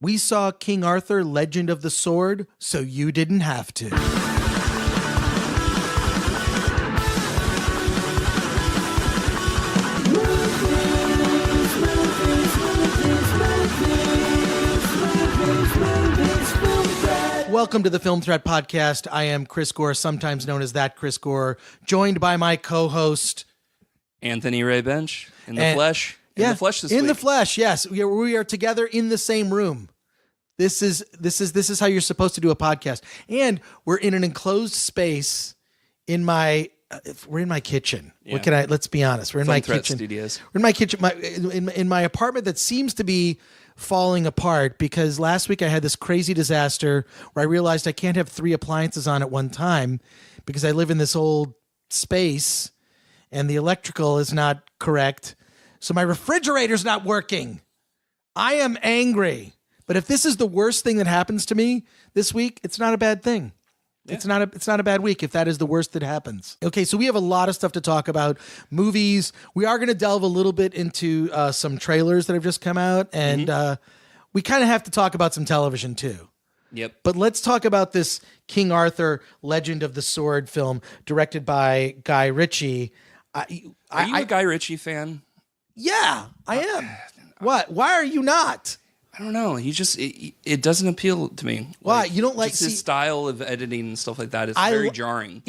We saw King Arthur, Legend of the Sword, so you didn't have to. Welcome to the Film Threat Podcast. I am Chris Gore, sometimes known as That Chris Gore, joined by my co-host... Anthony Ray Bench, in the flesh. In the flesh this week. In the flesh, yes. We are together in the same room. This is how you're supposed to do a podcast. And we're in an enclosed space in my... we're in my kitchen. Yeah. Let's be honest. We're in Film my Threat kitchen. Studios. We're in my kitchen, in my apartment that seems to be falling apart because last week I had this crazy disaster where I realized I can't have 3 appliances on at one time because I live in this old space and the electrical is not correct. So my refrigerator's not working. I am angry. But if this is the worst thing that happens to me this week, it's not a bad thing. Yeah. It's not a bad week if that is the worst that happens. Okay, so we have a lot of stuff to talk about. Movies. We are going to delve a little bit into some trailers that have just come out, and we kind of have to talk about some television too. Yep. But let's talk about this King Arthur, Legend of the Sword film directed by Guy Ritchie. Are you a Guy Ritchie fan? Yeah, I am. What? Why are you not? I don't know. It doesn't appeal to me. Why? You don't like his style of editing and stuff like that is very jarring.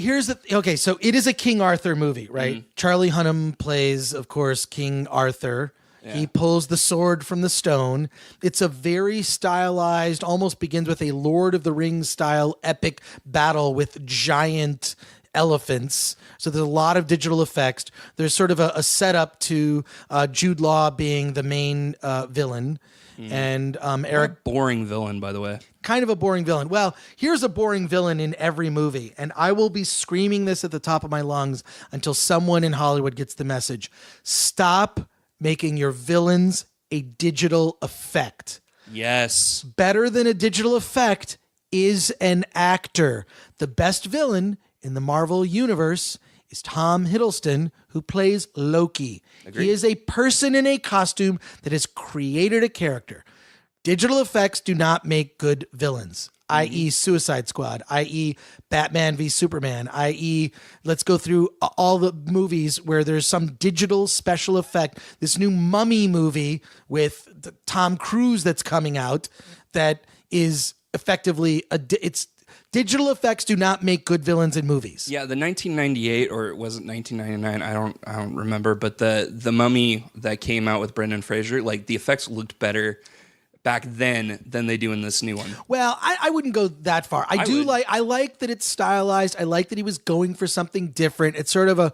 Okay, so it is a King Arthur movie, right? Mm-hmm. Charlie Hunnam plays, of course, King Arthur. Yeah. He pulls the sword from the stone. It's a very stylized, almost begins with a Lord of the Rings style epic battle with giant elephants. So there's a lot of digital effects. There's sort of a setup to Jude Law being the main villain. And Eric, a boring villain, by the way. Kind of a boring villain. Well, here's a boring villain in every movie, and I will be screaming this at the top of my lungs until someone in Hollywood gets the message. Stop making your villains a digital effect. Yes. Better than a digital effect is an actor. The best villain in the Marvel universe is Tom Hiddleston, who plays Loki. Agreed. He is a person in a costume that has created a character. Digital effects do not make good villains, i.e. Suicide Squad, i.e. Batman v Superman, i.e. let's go through all the movies where there's some digital special effect. This new Mummy movie with Tom Cruise that's coming out that is effectively, it's digital effects do not make good villains in movies. Yeah, the 1998 or was it 1999? I don't remember, but the Mummy that came out with Brendan Fraser, like the effects looked better back then than they do in this new one. Well, I wouldn't go that far. I like that it's stylized. I like that he was going for something different. It's sort of a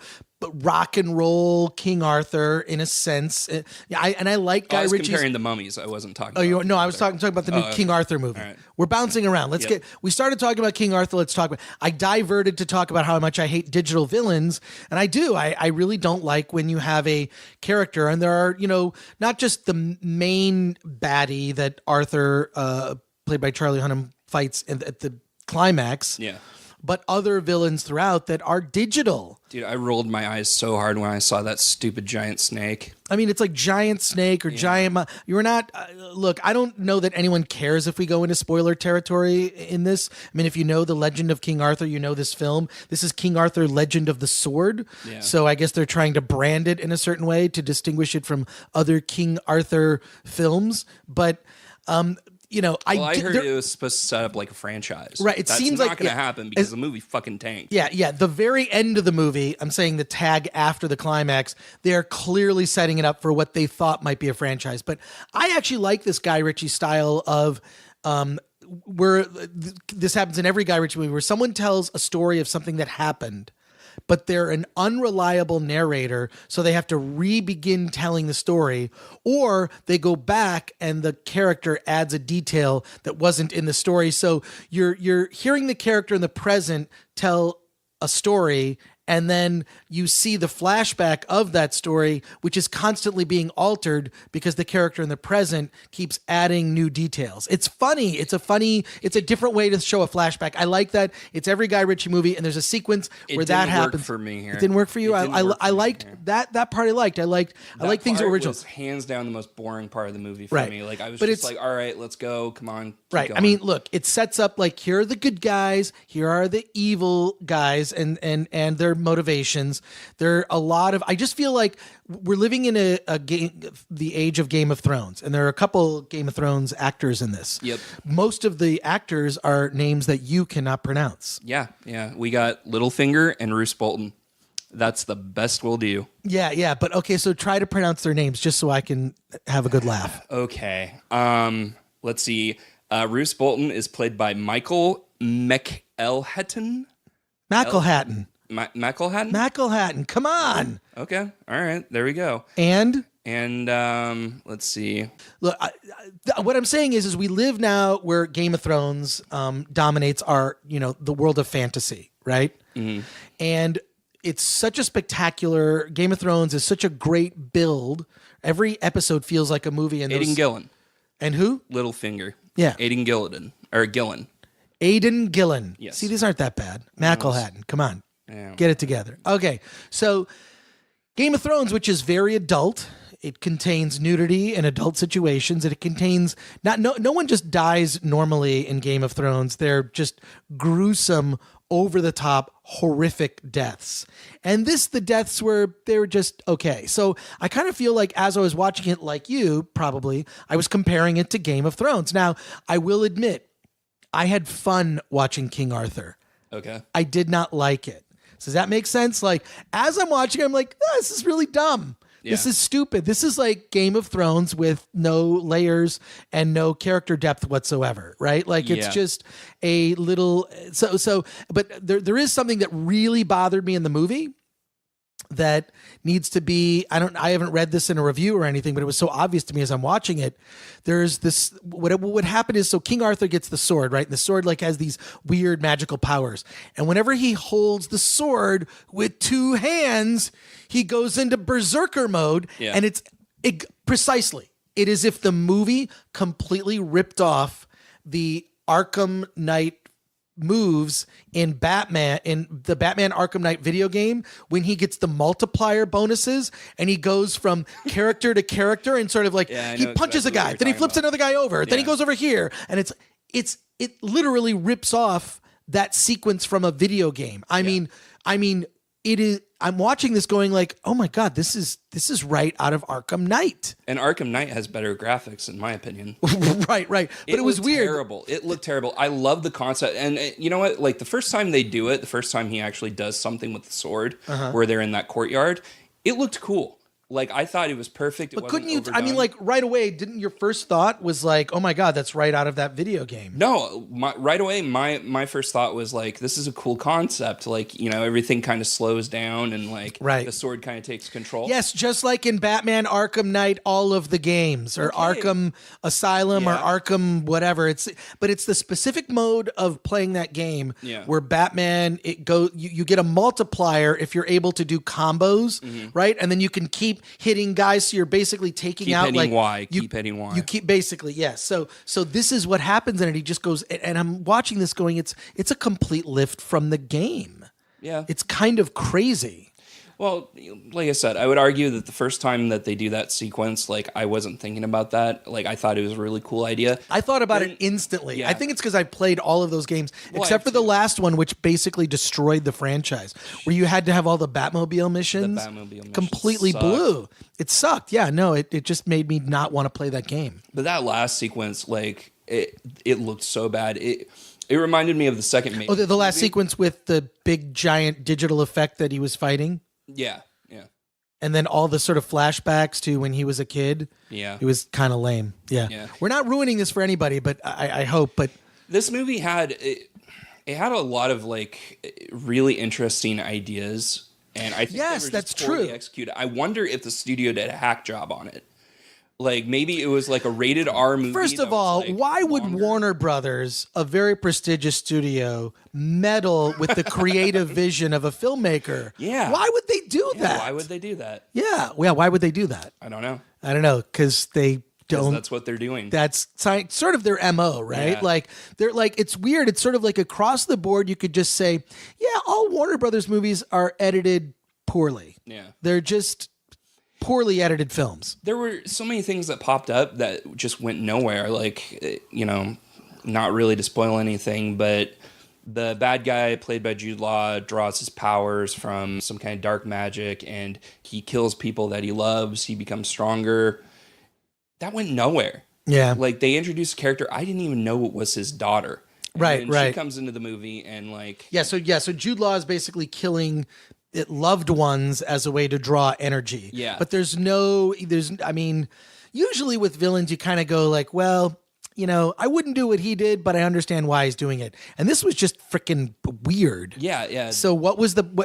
rock and roll King Arthur in a sense. I like Guy Ritchie's... I was Ritchie's... comparing the Mummies. I wasn't talking about... No, I was talking about the new King Arthur movie. Right. We're bouncing around. We started talking about King Arthur. Let's talk about... I diverted to talk about how much I hate digital villains. And I do. I really don't like when you have a character and there are, not just the main baddie that Arthur, played by Charlie Hunnam, fights at the climax. Yeah. But other villains throughout that are digital. Dude, I rolled my eyes so hard when I saw that stupid giant snake. I mean, it's like giant snake or giant... You're not... look, I don't know that anyone cares if we go into spoiler territory in this. I mean, if you know the Legend of King Arthur, you know this film. This is King Arthur, Legend of the Sword. Yeah. So I guess they're trying to brand it in a certain way to distinguish it from other King Arthur films. But... I heard it was supposed to set up like a franchise. Right. That's seems not like going to happen because the movie fucking tanked. Yeah. The very end of the movie, I'm saying the tag after the climax, they're clearly setting it up for what they thought might be a franchise. But I actually like this Guy Ritchie style of where this happens in every Guy Ritchie movie where someone tells a story of something that happened, but they're an unreliable narrator, so they have to re-begin telling the story, or they go back and the character adds a detail that wasn't in the story. So you're hearing the character in the present tell a story, and then you see the flashback of that story, which is constantly being altered because the character in the present keeps adding new details. It's funny. It's a different way to show a flashback. I like that. It's every Guy Ritchie movie, and there's a sequence where that happens. It didn't work for me here. It didn't work for you. I liked that part. I liked things that were original. Was hands down the most boring part of the movie for Right. me. Like I was But just it's- like, all right, let's go. Come on. Keep Right. going. I mean, look, it sets up like here are the good guys, here are the evil guys and their motivations. There are a lot of I just feel like we're living in a game the age of Game of Thrones, and there are a couple Game of Thrones actors in this. Yep. Most of the actors are names that you cannot pronounce. Yeah. We got Littlefinger and Roose Bolton. That's the best we'll do. Yeah, but okay, so try to pronounce their names just so I can have a good laugh. Okay. Let's see. Roose Bolton is played by Michael McElhatton. McElhatton. McElhatton? Come on. Okay. All right. There we go. And Let's see. look, what I'm saying is we live now where Game of Thrones dominates our, the world of fantasy, right? Mm-hmm. And it's such a spectacular Game of Thrones is such a great build. Every episode feels like a movie. And Aidan Gillen. And who? Littlefinger. Yeah. Aidan Gillen. Aidan Gillen. Yes. See, these aren't that bad. McElhatton. Come on. Yeah. Get it together. Okay. So Game of Thrones, which is very adult. It contains nudity and adult situations. And it contains no one just dies normally in Game of Thrones. They're just gruesome, over the top, horrific deaths. And the deaths they were just okay. So I kind of feel like as I was watching it, like you probably, I was comparing it to Game of Thrones. Now, I will admit, I had fun watching King Arthur. Okay. I did not like it. Does that make sense? Like, as I'm watching, I'm like, this is really dumb. Yeah. This is stupid. This is like Game of Thrones with no layers and no character depth whatsoever, right? Like, it's just a little... But there is something that really bothered me in the movie that needs to be... I haven't read this in a review or anything, but it was so obvious to me as I'm watching it. There's this... What would happen is, so King Arthur gets the sword, right? And the sword like has these weird magical powers. And whenever he holds the sword with two hands, he goes into berserker mode. Yeah. And precisely, it is if the movie completely ripped off the Arkham Knight moves in the Batman Arkham Knight video game when he gets the multiplier bonuses and he goes from character to character and sort of like he punches a guy, then he flips another guy over, then he goes over here, and it literally rips off that sequence from a video game. I mean it is. I'm watching this going like, oh my God, this is right out of Arkham Knight. And Arkham Knight has better graphics, in my opinion. Right. But it was weird. Terrible. It looked terrible. I love the concept. And you know what? Like the first time they do it, the first time he actually does something with the sword, where they're in that courtyard, it looked cool. Like I thought it was perfect. But couldn't you? I mean, like right away, didn't your first thought was like, "Oh my God, that's right out of that video game"? No, right away, my first thought was like, "This is a cool concept." Like everything kind of slows down and like the sword kind of takes control. Yes, just like in Batman Arkham Knight, all of the games, or Arkham Asylum, or Arkham whatever. It's the specific mode of playing that game where Batman you get a multiplier if you're able to do combos, right? And then you can keep hitting guys, so you're basically taking out like keep hitting Y. You keep basically So this is what happens, and he just goes. And I'm watching this, going, it's a complete lift from the game. Yeah, it's kind of crazy. Well, like I said, I would argue that the first time that they do that sequence, like I wasn't thinking about that. Like I thought it was a really cool idea. I thought about it instantly. I think it's because I played all of those games, except for the last one, which basically destroyed the franchise, where you had to have all the Batmobile missions. The Batmobile missions completely blew. It sucked. Yeah, no, it just made me not want to play that game. But that last sequence, like it looked so bad. It reminded me of the second Matrix. Oh, the last sequence with the big giant digital effect that he was fighting. Yeah. And then all the sort of flashbacks to when he was a kid. Yeah. It was kind of lame. Yeah. We're not ruining this for anybody, but I hope. But this movie had a lot of like really interesting ideas, and I think that's totally true. Executed. I wonder if the studio did a hack job on it. Like maybe it was like a rated R movie. First of that was, all, like, why would longer. Warner Brothers, a very prestigious studio, meddle with the creative vision of a filmmaker? Yeah. Why would they do Yeah, that? why would they do that? Yeah. Well, why would they do that? I don't know. I don't know, because they 'Cause don't. that's what they're doing. That's sort of their MO, right? Yeah. Like they're like, it's weird. It's sort of like across the board. You could just say, yeah, all Warner Brothers movies are edited poorly. Yeah. They're just poorly edited films. There were so many things that popped up that just went nowhere. Like, not really to spoil anything, but the bad guy played by Jude Law draws his powers from some kind of dark magic, and he kills people that he loves. He becomes stronger. That went nowhere. Yeah. Like, they introduced a character I didn't even know it was his daughter. And Right, then right. She comes into the movie and like, So Jude Law is basically killing loved ones as a way to draw energy. Yeah. But usually with villains, you kind of go like, well, I wouldn't do what he did, but I understand why he's doing it. And this was just freaking weird. yeah. So what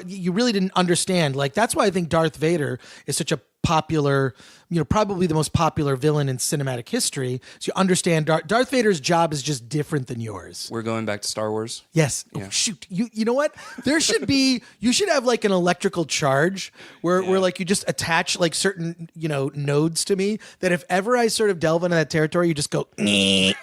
you really didn't understand? Like, that's why I think Darth Vader is such a popular, probably the most popular villain in cinematic history. So you understand Darth Vader's job is just different than yours. We're going back to Star Wars. Yes. Yeah. Oh, shoot. You know what? You should have like an electrical charge where like you just attach like certain, nodes to me, that if ever I sort of delve into that territory, you just go, and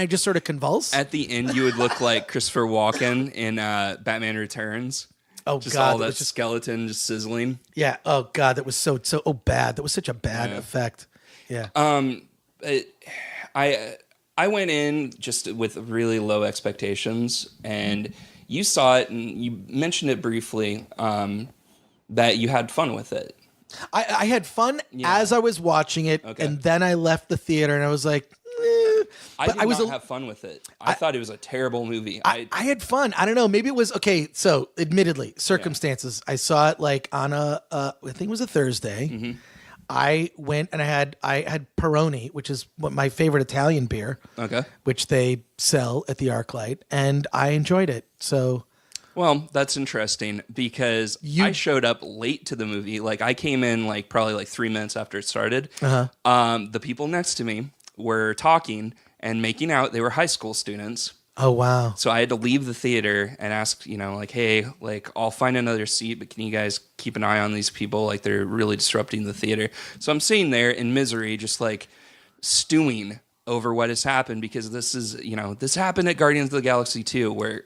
I just sort of convulse. At the end, you would look like Christopher Walken in Batman Returns. Oh, just God, all that that was just- skeleton just sizzling. Yeah. Oh God, that was so bad. That was such a bad effect. Yeah. I went in just with really low expectations, and you saw it, and you mentioned it briefly that you had fun with it. I had fun as I was watching it, Okay. and then I left the theater, and I was like, I But did was not have fun with it. I thought it was a terrible movie. I had fun. I don't know. Maybe it was okay. So, admittedly, circumstances. I saw it like on I think it was a Thursday. Mm-hmm. I went and I had Peroni, which is my favorite Italian beer. Okay. Which they sell at the ArcLight, and I enjoyed it. So, Well, that's interesting because I showed up late to the movie. Like, I came in like probably like 3 minutes after it started. The people next to me were talking and making out. They were high school students. oh wow, So I had to leave the theater and ask, like, hey, like, I'll find another seat, but can you guys keep an eye on these people? Like, they're really disrupting the theater. So I'm sitting there in misery, just like stewing over what has happened, because this is, this happened at Guardians of the Galaxy 2, where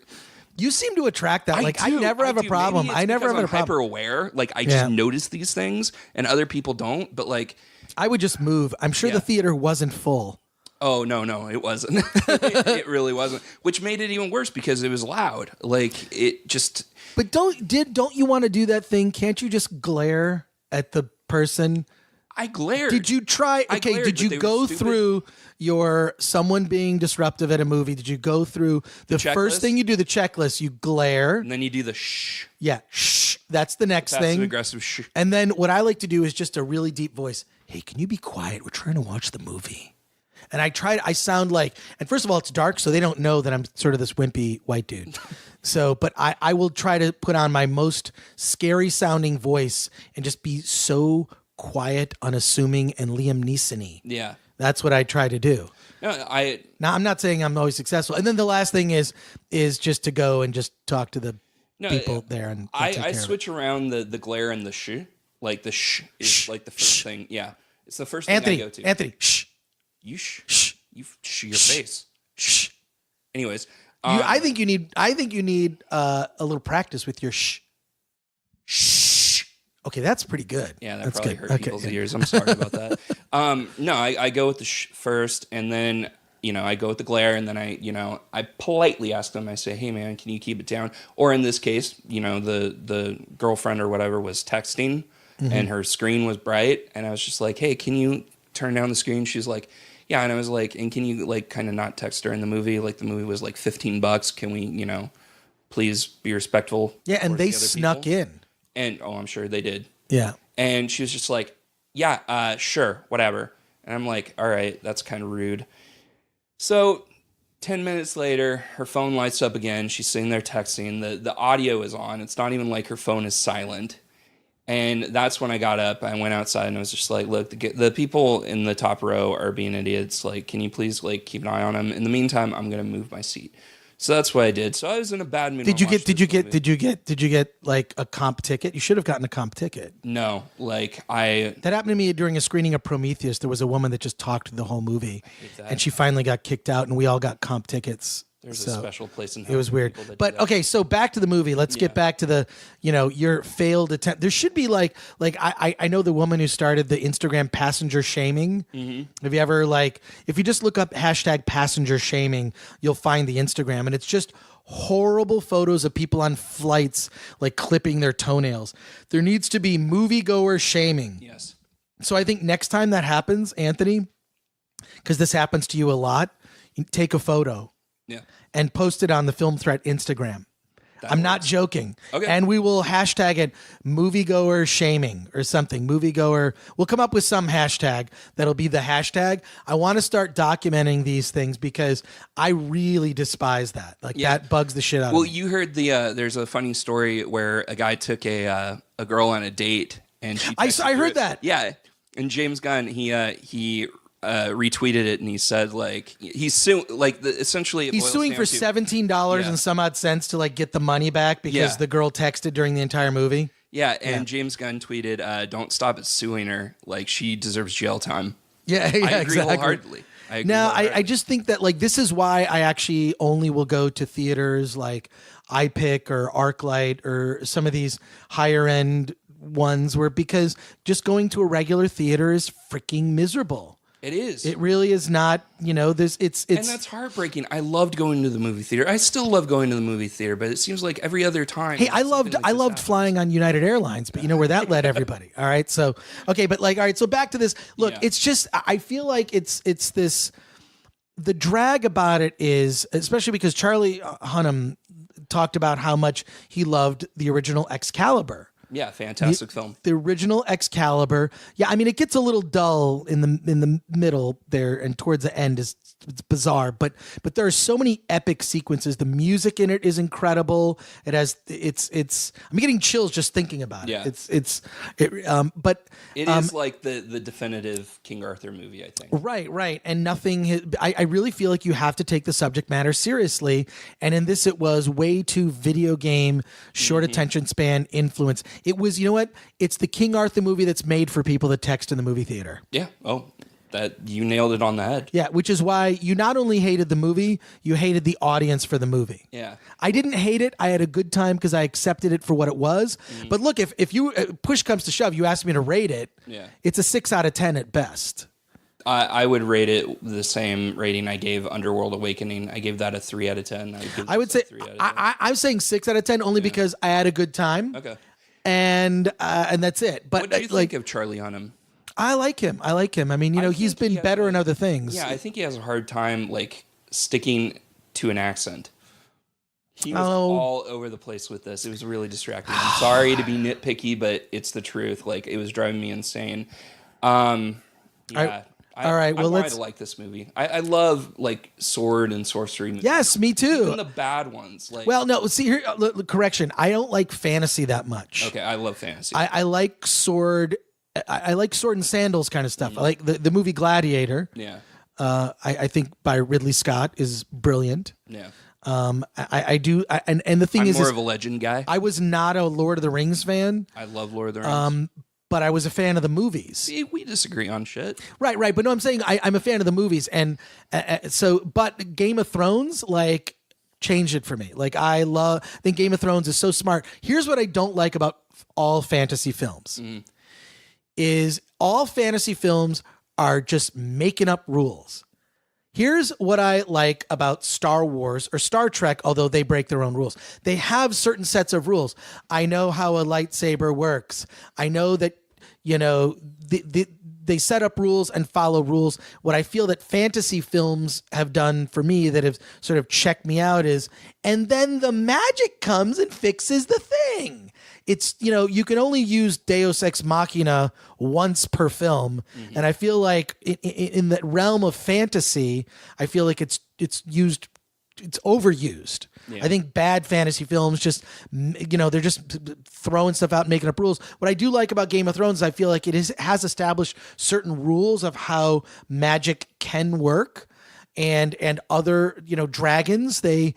you seem to attract that. I do, never have a do. problem. Maybe it's I never because have a I'm problem. hyper aware. Like, I Yeah. just notice these things and other people don't. But like, I would just move. I'm sure the theater wasn't full. oh no, it wasn't. It really wasn't, which made it even worse because it was loud. Like, it just. But don't you want to do that thing? Can't you just glare at the person? I glared. Did you try? I Okay, glared, did but you they were go stupid. through someone being disruptive at a movie? Did you go through the first checklist? thing you do, the checklist? You glare. And then you do the shh, Yeah, shh. That's the next passive thing. aggressive shh. And then what I like to do is just a really deep voice. Hey, can you be quiet? We're trying to watch the movie. And I sound like, and first of all, it's dark, so they don't know that I'm sort of this wimpy white dude. So, but I will try to put on my most scary sounding voice and just be so quiet, unassuming, and Liam Neeson-y. Yeah. That's what I try to do. No, Now, I'm not saying I'm always successful. And then the last thing is just to go and just talk to the people there. And I take care of it. switch around the glare and the shh. Like, the shh is like the first thing. Yeah. It's the first thing I go to. Anthony, shh. You shh. Shh. You shh your face. Shh. Anyways. I think you need a little practice with your shh. Shh. Okay, that's pretty good. Yeah, that that's probably good. hurt people's ears. I'm sorry about that. No, I go with the shh first, and then I go with the glare, and then I politely ask them. I say, "Hey, man, can you keep it down?" Or in this case, the girlfriend or whatever was texting, and her screen was bright, and I was just like, "Hey, can you turn down the screen?" She's like, "Yeah," and I was like, "And can you like kind of not text during the movie? Like, the movie was like $15. Can we, please be respectful?" Yeah, and towards they the other snuck people?" in. And I'm sure they did. Yeah. And she was just like, yeah, sure, whatever. And I'm like, all right, that's kind of rude. So 10 minutes later, her phone lights up again. She's sitting there texting. The audio is on. It's not even like her phone is silent. And that's when I got up. I went outside and I was just like, look, the people in the top row are being idiots. Like, can you please like keep an eye on them? In the meantime, I'm going to move my seat. So that's what I did. So I was in a bad mood. Did you get like a comp ticket? You should have gotten a comp ticket. No, like that happened to me during a screening of Prometheus. There was a woman that just talked the whole movie, and she finally got kicked out, and we all got comp tickets. There's a special place in hell. It was weird. But okay, so back to the movie. Let's get back to the, your failed attempt. There should be like I know the woman who started the Instagram passenger shaming. Mm-hmm. Have you ever if you just look up hashtag passenger shaming, you'll find the Instagram, and it's just horrible photos of people on flights like clipping their toenails. There needs to be moviegoer shaming. Yes. So I think next time that happens, Anthony, because this happens to you a lot, you take a photo. Yeah. And post it on the Film Threat Instagram. I'm not joking. Okay. And we will hashtag it moviegoer shaming or something. Moviegoer. We'll come up with some hashtag that'll be the hashtag. I want to start documenting these things because I really despise that. That bugs the shit out of me. Well, you heard there's a funny story where a guy took a girl on a date and she I heard that. Yeah. And James Gunn, he retweeted it and he said he's suing essentially he's suing for $17 and some odd cents to get the money back because the girl texted during the entire movie. Yeah, and James Gunn tweeted, "Don't stop at suing her. She deserves jail time." Yeah, I agree exactly. wholeheartedly. I just think that this is why I actually only will go to theaters like iPic or ArcLight or some of these higher end ones because just going to a regular theater is freaking miserable. It is. It really is not, it's and that's heartbreaking. I loved going to the movie theater. I still love going to the movie theater, but it seems like every other time. Hey, I loved flying on United Airlines, but you know where that led everybody. All right. So, okay. But all right. So back to this. Look, it's just, I feel like it's this, the drag about it is, especially because Charlie Hunnam talked about how much he loved the original Excalibur. Yeah, fantastic film. The original Excalibur. Yeah, I mean, it gets a little dull in the middle there, and towards the end it's bizarre. But there are so many epic sequences. The music in it is incredible. It has it's. I'm getting chills just thinking about it. Yeah. But it is like the definitive King Arthur movie, I think. Right, and nothing. I really feel like you have to take the subject matter seriously, and in this it was way too video game, short attention span influence. It was, you know what? It's the King Arthur movie that's made for people that text in the movie theater. Yeah. Oh, that you nailed it on the head. Yeah, which is why you not only hated the movie, you hated the audience for the movie. Yeah. I didn't hate it. I had a good time because I accepted it for what it was. But look, if you push comes to shove, you asked me to rate it. Yeah. It's a 6 out of 10 at best. I would rate it the same rating I gave Underworld Awakening. I gave that a 3 out of 10. I would say I'm saying 6 out of 10 only because I had a good time. Okay. And that's it. But what do you think of Charlie Hunnam? I like him. I mean, he's been better in other things. Yeah, I think he has a hard time sticking to an accent. He was all over the place with this. It was really distracting. I'm sorry to be nitpicky, but it's the truth. It was driving me insane. Yeah. All right. Well, I like this movie. I love sword and sorcery movies. Yes, me too. Even the bad ones. Well, no. See here, correction. I don't like fantasy that much. Okay, I love fantasy. I like sword. I like sword and sandals kind of stuff. I like the movie Gladiator. Yeah. I think by Ridley Scott is brilliant. Yeah. I do. And the thing I'm is, more of a Legend guy. I was not a Lord of the Rings fan. I love Lord of the Rings. But I was a fan of the movies. See, we disagree on shit. Right. But no, I'm saying I'm a fan of the movies, and but Game of Thrones changed it for me. I think Game of Thrones is so smart. Here's what I don't like about all fantasy films: is all fantasy films are just making up rules. Here's what I like about Star Wars or Star Trek, although they break their own rules. They have certain sets of rules. I know how a lightsaber works. I know that, they set up rules and follow rules. What I feel that fantasy films have done for me that have sort of checked me out is, and then the magic comes and fixes the thing. It's, you can only use Deus Ex Machina once per film. And I feel like in that realm of fantasy, I feel like it's used it's overused. Yeah. I think bad fantasy films just, they're just throwing stuff out and making up rules. What I do like about Game of Thrones is I feel like has established certain rules of how magic can work. And other, dragons, they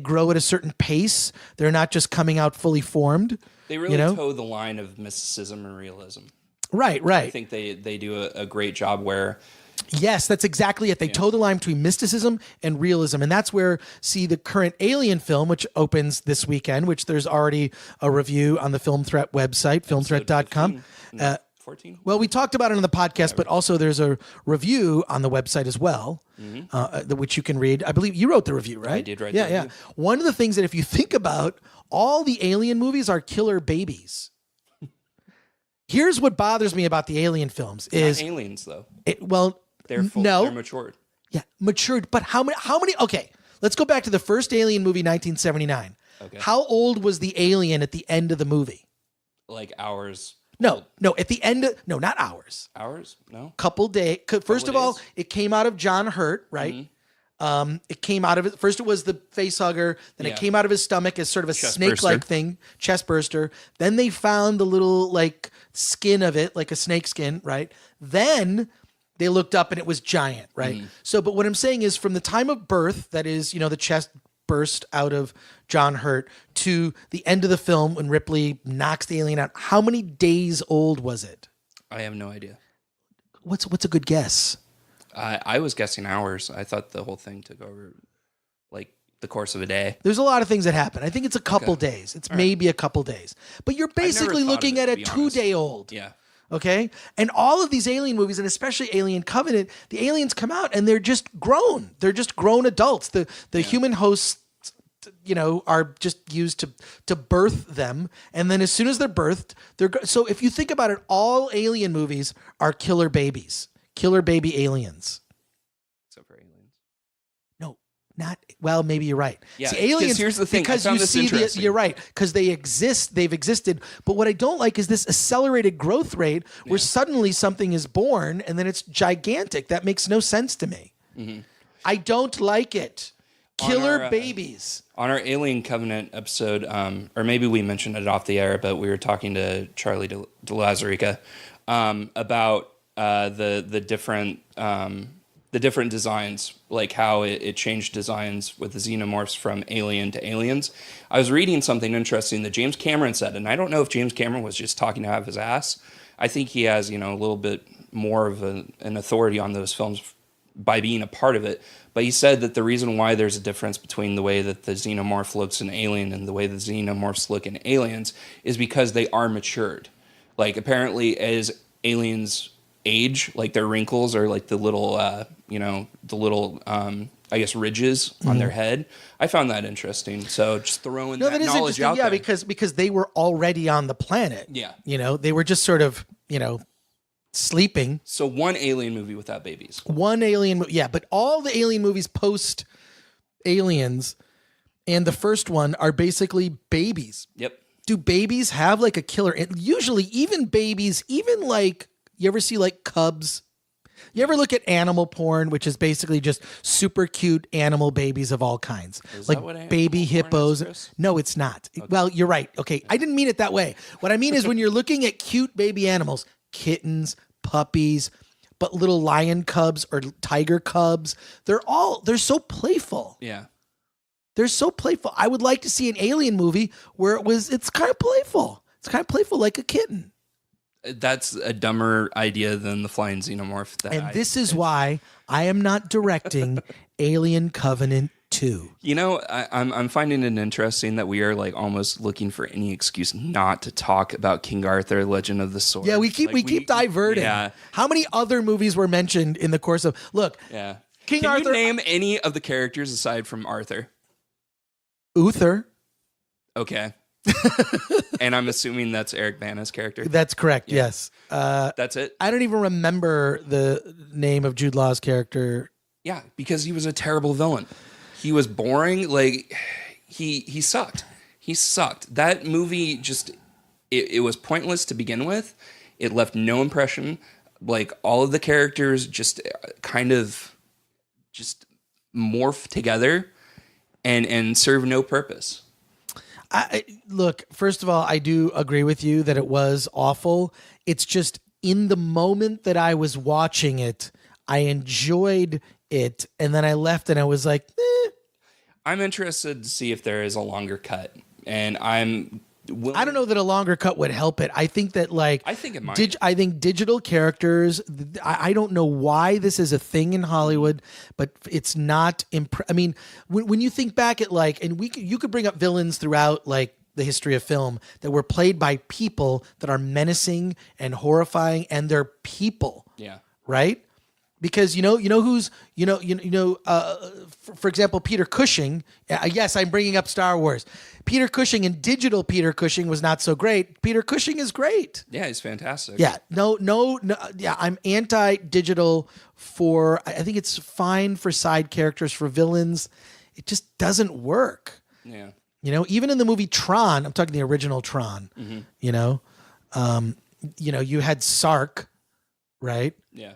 grow at a certain pace. They're not just coming out fully formed. They really toe the line of mysticism and realism. Right. I think they do a great job where... Yes, that's exactly it. They toe the line between mysticism and realism. And that's where, the current Alien film, which opens this weekend, which there's already a review on the Film Threat website, filmthreat.com. 14? Well, we talked about it on the podcast, but also there's a review on the website as well, which you can read. I believe you wrote the review, right? I did write the review. Yeah. One of the things that if you think about, all the Alien movies are killer babies. Here's what bothers me about the Alien films is... Not aliens, though. They're matured. Yeah, matured. But how many? Okay, let's go back to the first Alien movie, 1979. Okay. How old was the alien at the end of the movie? Like hours. No, at the end no, not hours. Hours? No. Couple days. First of all, it came out of John Hurt, right? Mm-hmm. It came out of it. First, it was the face hugger. Then it came out of his stomach as sort of a snake-like thing, chest burster. Then they found the little skin of it, like a snake skin, right? Then they looked up and it was giant, right? So, but what I'm saying is, from the time of birth, that is, the chest burst out of John Hurt, to the end of the film when Ripley knocks the alien out, how many days old was it? I have no idea. What's a good guess? I was guessing hours. I thought the whole thing took over the course of a day. There's a lot of things that happen. I think it's a couple days. It's maybe a couple days. But you're basically looking at a 2-day-old. Yeah. Okay? And all of these Alien movies, and especially Alien Covenant, the aliens come out and they're just grown. They're just grown adults. The human hosts, are just used to birth them. And then as soon as they're birthed, so if you think about it, all Alien movies are killer babies. Killer baby aliens. Except for aliens. No, not, well, maybe you're right. Yeah, see, aliens, here's the thing. Because you see, you're right, because they've existed. But what I don't like is this accelerated growth rate where suddenly something is born and then it's gigantic. That makes no sense to me. Mm-hmm. I don't like it. Killer babies. On our Alien Covenant episode, or maybe we mentioned it off the air, but we were talking to Charlie de Lazarica about the different designs, like how it changed designs with the xenomorphs from Alien to Aliens. I was reading something interesting that James Cameron said, and I don't know if James Cameron was just talking out of his ass. I think he has, a little bit more of an authority on those films by being a part of it. But he said that the reason why there's a difference between the way that the xenomorph looks in Alien and the way the xenomorphs look in Aliens is because they are matured. Like, apparently, as aliens age, like, their wrinkles are like the little, I guess, ridges on their head. I found that interesting. So just throwing that knowledge out there. Yeah, because they were already on the planet. Yeah. They were just sort of, sleeping. So one Alien movie without babies. One Alien movie. Yeah, but all the Alien movies post Aliens and the first one are basically babies. Yep. Do babies have like a killer? Usually even babies, even like, you ever see like cubs? You ever look at animal porn, which is basically just super cute animal babies of all kinds, like baby hippos? No, it's not. Okay. Well, you're right. Okay. I didn't mean it that way. What I mean is when you're looking at cute baby animals, kittens, puppies, but little lion cubs or tiger cubs, they're so playful. Yeah. They're so playful. I would like to see an Alien movie where it's kind of playful. It's kind of playful like a kitten. That's a dumber idea than the flying xenomorph. This is why I am not directing Alien Covenant 2. I'm finding it interesting that we are like almost looking for any excuse not to talk about King Arthur, Legend of the Sword. Yeah, we keep diverting. Yeah. How many other movies were mentioned in the course of Yeah. King Can Arthur? you name any of the characters aside from Arthur? Uther. Okay. And I'm assuming that's Eric Bana's character. That's correct. Yeah. Yes. That's it. I don't even remember the name of Jude Law's character. Yeah, because he was a terrible villain. He was boring. Like he sucked. He sucked. That movie just it was pointless to begin with. It left no impression. Like all of the characters just kind of just morph together. and serve no purpose. Look, first of all, I do agree with you that it was awful. It's just in the moment that I was watching it, I enjoyed it, and then I left and I was like, I'm interested to see if there is a longer cut, and I'm willing. I don't know that a longer cut would help it. I think that I think it might. I think digital characters. I don't know why this is a thing in Hollywood, but it's not. I mean, when you think back at and you could bring up villains throughout the history of film that were played by people that are menacing and horrifying, and they're people. Yeah. Right. Because for example, Peter Cushing. Yes, I'm bringing up Star Wars. Peter Cushing and digital Peter Cushing was not so great. Peter Cushing is great. Yeah, he's fantastic. Yeah, no. Yeah, I'm anti-digital for. I think it's fine for side characters, for villains. It just doesn't work. Yeah. Even in the movie Tron, I'm talking the original Tron. Mm-hmm. You had Sark, right? Yeah.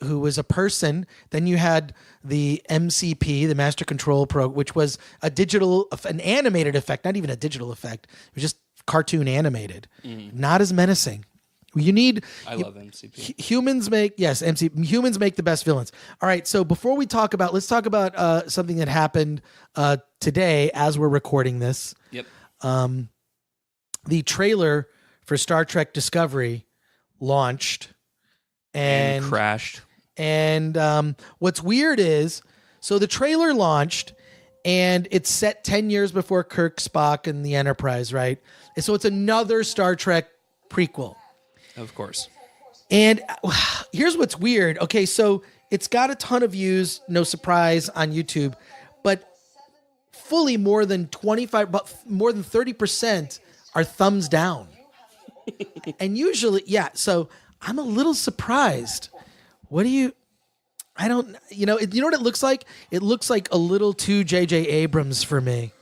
Who was a person. Then you had the MCP, the Master Control Pro, which was an animated effect, not even a digital effect. It was just cartoon animated, not as menacing. I love MCP. Humans make the best villains. All right, so before let's talk about something that happened today as we're recording this. Yep. The trailer for Star Trek Discovery launched. And crashed. And what's weird is, so the trailer launched, and it's set 10 years before Kirk, Spock, and the Enterprise, right? And so it's another Star Trek prequel. Of course. And here's what's weird. Okay, so it's got a ton of views, no surprise, on YouTube, but fully more than 30% are thumbs down. And usually, so I'm a little surprised. You know what it looks like? It looks like a little too J.J. Abrams for me.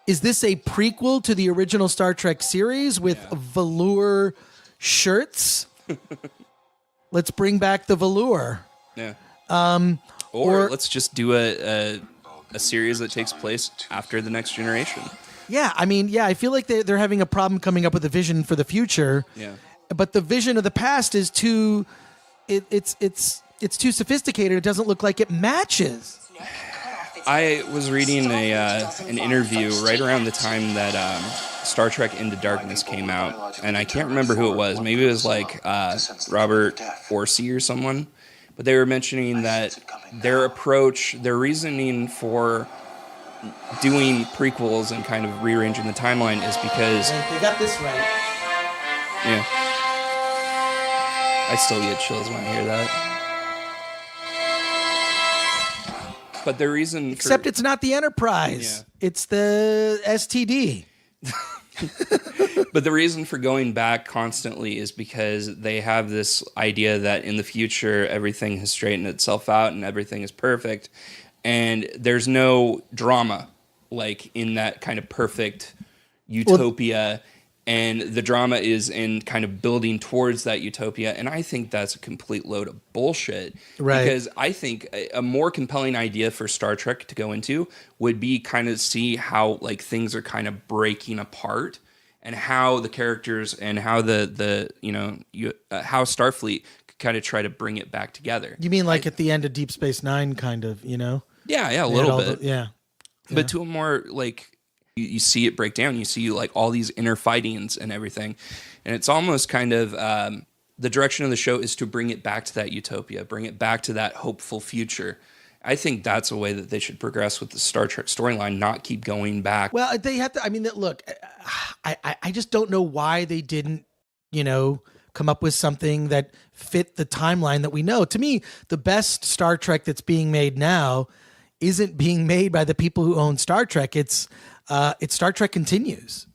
Is this a prequel to the original Star Trek series with velour shirts? Let's bring back the velour. Yeah. Or let's just do a series that takes place after The Next Generation. Yeah, I feel like they're having a problem coming up with a vision for the future. Yeah. But the vision of the past is too it's too sophisticated. It doesn't look like it matches. I was reading an interview right around the time that Star Trek Into Darkness came out, and I can't remember who it was. Maybe it was Robert Orsi or someone. But they were mentioning that their reasoning for doing prequels and kind of rearranging the timeline is because they got this right. Yeah. I still get chills when I hear that. But the reason Except it's not the Enterprise. Yeah. It's the STD. But the reason for going back constantly is because they have this idea that in the future everything has straightened itself out and everything is perfect, and there's no drama in that kind of perfect utopia. And the drama is in kind of building towards that utopia. And I think that's a complete load of bullshit. Right. Because I think a more compelling idea for Star Trek to go into would be kind of see how things are kind of breaking apart, and how the characters and how how Starfleet could kind of try to bring it back together. You mean at the end of Deep Space Nine, kind of, Yeah, a little bit. Yeah. But to a more you see it break down. You see all these inner fightings and everything, and it's almost kind of the direction of the show is to bring it back to that utopia, bring it back to that hopeful future. I think that's a way that they should progress with the Star Trek storyline, not keep going back. Well, they have to. Look, I just don't know why they didn't, come up with something that fit the timeline that we know. To me, the best Star Trek that's being made now isn't being made by the people who own Star Trek. It's Star Trek Continues.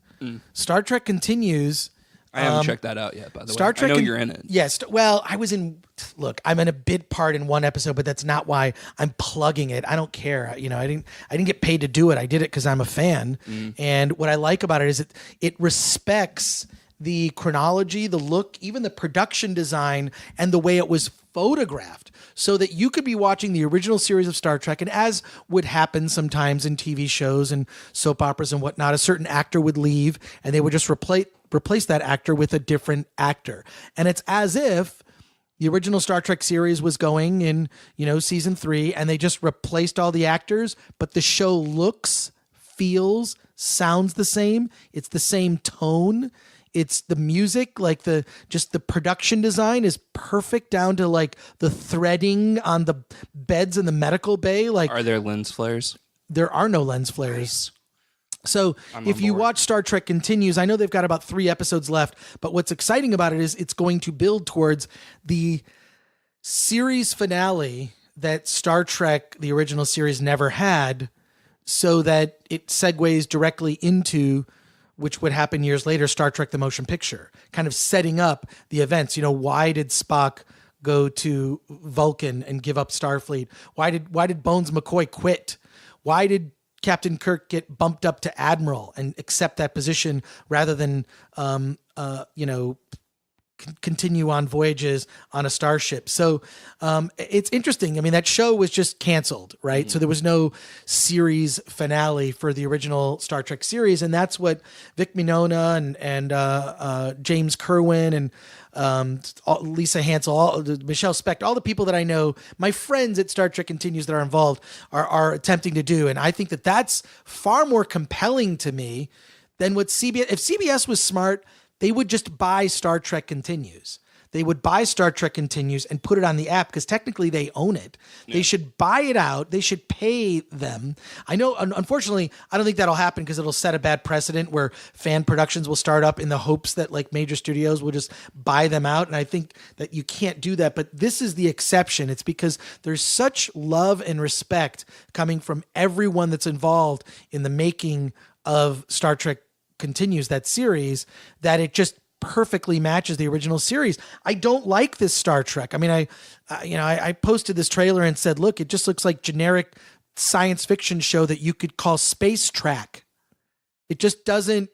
Star Trek Continues. I haven't checked that out yet, by the Star way. Trek I know you're in it. Yes. Well, I'm in a bit part in one episode, but that's not why I'm plugging it. I don't care. I didn't get paid to do it. I did it because I'm a fan. And what I like about it is it respects the chronology, the look, even the production design, and the way it was photographed so that you could be watching the original series of Star Trek, and as would happen sometimes in TV shows and soap operas and whatnot, a certain actor would leave and they would just replace that actor with a different actor. And it's as if the original Star Trek series was going in, season 3, and they just replaced all the actors, but the show looks, feels, sounds the same. It's the same tone. It's the music, like the production design is perfect down to like the threading on the beds in the medical bay. Like, are there lens flares? There are no lens flares. Nice. So if you watch Star Trek Continues, I know they've got about 3 episodes left, but what's exciting about it is it's going to build towards the series finale that Star Trek, the original series, never had, so that it segues directly into, which would happen years later, Star Trek the Motion Picture, kind of setting up the events. Why did Spock go to Vulcan and give up Starfleet? Why did Bones McCoy quit? Why did Captain Kirk get bumped up to Admiral and accept that position rather than, continue on voyages on a starship? So it's interesting. I mean, that show was just canceled, right? Mm-hmm. So there was no series finale for the original Star Trek series. And that's what Vic Mignogna and James Kerwin and Lisa Hansel, Michelle Specht, all the people that I know, my friends at Star Trek Continues that are involved are attempting to do. And I think that that's far more compelling to me than what CBS. If CBS was smart, they would just buy Star Trek Continues. They would buy Star Trek Continues and put it on the app because technically they own it. Yeah. They should buy it out. They should pay them. I know, unfortunately, I don't think that'll happen because it'll set a bad precedent where fan productions will start up in the hopes that like major studios will just buy them out. And I think that you can't do that. But this is the exception. It's because there's such love and respect coming from everyone that's involved in the making of Star Trek Continues, that series, that it just perfectly matches the original series. I don't like this Star Trek. I mean, I posted this trailer and said, look, it just looks like generic science fiction show that you could call Space Track. It just doesn't